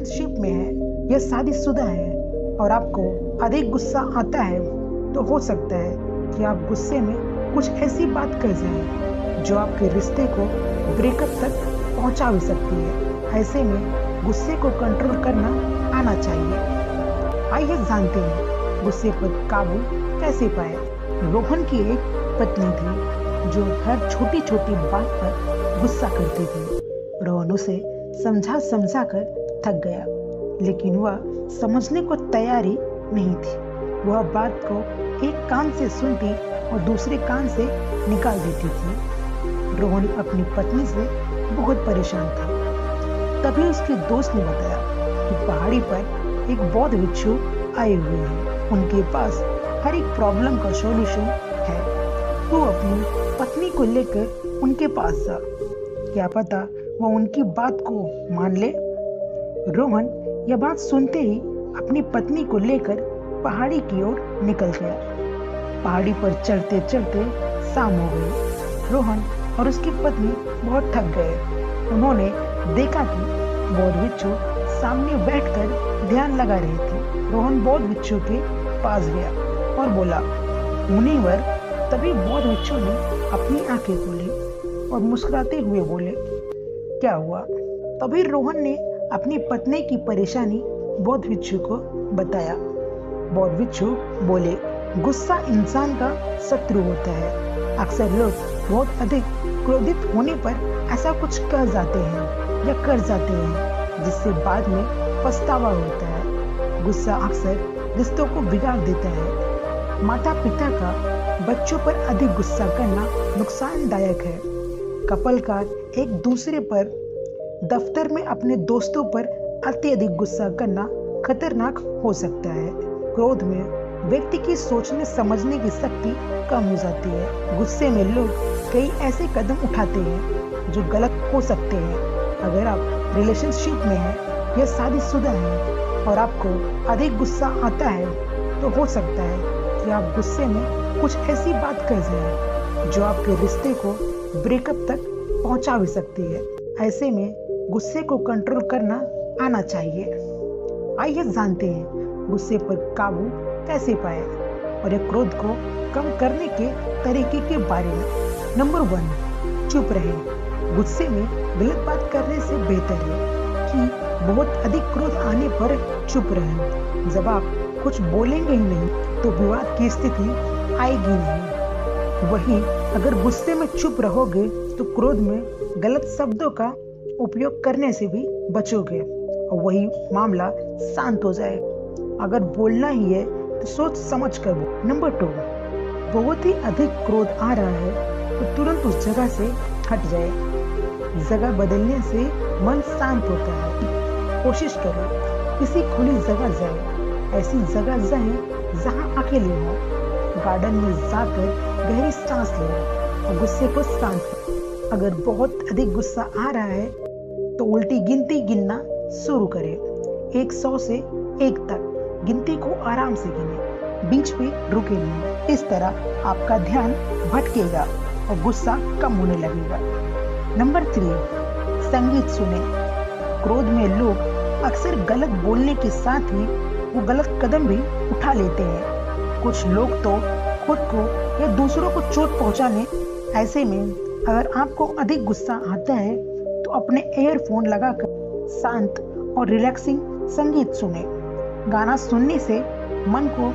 Relationship में है या शादीशुदा है और आपको अधिक गुस्सा आता है, तो हो सकता है कि आप गुस्से में कुछ ऐसी बात कर जाएं जो आपके रिश्ते को ब्रेकअप तक पहुंचा भी सकती है। ऐसे में गुस्से को कंट्रोल करना आना चाहिए। आइए जानते हैं गुस्से पर काबू कैसे पाए। रोहन की एक पत्नी थी जो हर छोटी छोटी बात पर गुस्सा करती थी। रोहन उसे समझा समझा कर थक गया, लेकिन वह समझने को तैयार ही नहीं थी। वह बात को एक कान से सुनती और दूसरे कान से निकाल देती थी। रोहन अपनी पत्नी से बहुत परेशान था। तभी उसके दोस्त ने बताया कि पहाड़ी पर एक बौद्ध भिक्षु आए हुए हैं। उनके पास हर एक प्रॉब्लम का सॉल्यूशन है। तू अपनी पत्नी को लेकर उनके पास जा, क्या पता वह उनकी बात को मान ले। रोहन यह बात सुनते ही अपनी पत्नी को लेकर पहाड़ी की ओर निकल गया। पहाड़ी पर चढ़ते चढ़ते शाम हो गई। रोहन और उसकी पत्नी बहुत थक गए। उन्होंने देखा कि बौद्ध भिक्षु सामने बैठकर ध्यान लगा रहे थे। रोहन बौद्ध भिक्षु के पास गया और बोला, मुनिवर। तभी बौद्ध भिक्षु ने अपनी आंखें खोली और मुस्कुराते हुए बोले, क्या हुआ? तभी रोहन ने अपनी पत्नी की परेशानी बौद्ध भिक्षु को बताया। बौद्ध भिक्षु बोले, गुस्सा इंसान का शत्रु होता है। अक्सर लोग बहुत अधिक क्रोधित होने पर ऐसा कुछ कह जाते हैं या कर जाते हैं जिससे बाद में पछतावा होता है। गुस्सा अक्सर रिश्तों को बिगाड़ देता है। माता पिता का बच्चों पर अधिक गुस्सा करना नुकसानदायक है। कपल का एक दूसरे पर, दफ्तर में अपने दोस्तों पर अत्यधिक गुस्सा करना खतरनाक हो सकता है। क्रोध में व्यक्ति की सोचने समझने की शक्ति कम हो जाती है। गुस्से में लोग कई ऐसे कदम उठाते हैं जो गलत हो सकते हैं। अगर आप रिलेशनशिप में हैं या शादीशुदा हैं और आपको अधिक गुस्सा आता है, तो हो सकता है कि आप गुस्से में कुछ ऐसी बात कर जाएं जो आपके रिश्ते को ब्रेकअप तक पहुंचा भी सकती है। ऐसे में गुस्से को कंट्रोल करना आना चाहिए। आइए जानते हैं गुस्से पर काबू कैसे पाए और ये क्रोध को कम करने के तरीके के बारे में। नंबर 1, चुप रहें। गुस्से में गलत बात करने से बेहतर है कि बहुत अधिक क्रोध आने पर चुप रहें। जब आप कुछ बोलेंगे ही नहीं तो विवाद की स्थिति आएगी नहीं। वहीं अगर गुस्से में चुप रहोगे तो क्रोध में गलत शब्दों का उपयोग करने से भी बचोगे और वही मामला शांत हो जाएगा। अगर बोलना ही है तो सोच समझ कर बोलो। नंबर 2, बहुत ही अधिक क्रोध आ रहा है तो तुरंत उस जगह से हट जाए। जगह बदलने से मन शांत होता है। कोशिश करो किसी खुली जगह जाए। ऐसी जगह जाए जहां अकेले हो। गार्डन में जाकर गहरी सांस लें और गुस्से को शांत करें। अगर बहुत अधिक गुस्सा आ रहा है तो उल्टी गिनती गिनना शुरू करें। 100 से 1 तक गिनती को आराम से गिने, बीच में रुके नहीं। इस तरह आपका ध्यान भटकेगा और गुस्सा कम होने लगेगा। नंबर 3, संगीत सुने। क्रोध में लोग अक्सर गलत बोलने के साथ ही वो गलत कदम भी उठा लेते हैं। कुछ लोग तो खुद को या दूसरों को चोट पहुंचाने। ऐसे में अगर आपको अधिक गुस्सा आता है तो अपने ईयरफोन लगाकर शांत और रिलैक्सिंग संगीत सुने। गाना सुनने से मन को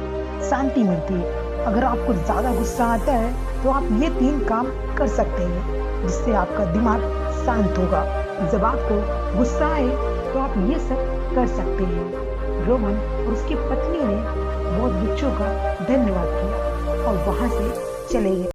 शांति मिलती है। अगर आपको ज़्यादा गुस्सा आता है तो आप ये 3 काम कर सकते हैं जिससे आपका दिमाग शांत होगा। जब आपको गुस्सा आए तो आप ये सब कर सकते हैं। रोहन और उसकी पत्नी ने बौद्ध भिक्षु का धन्यवाद किया और वहाँ से चले गए।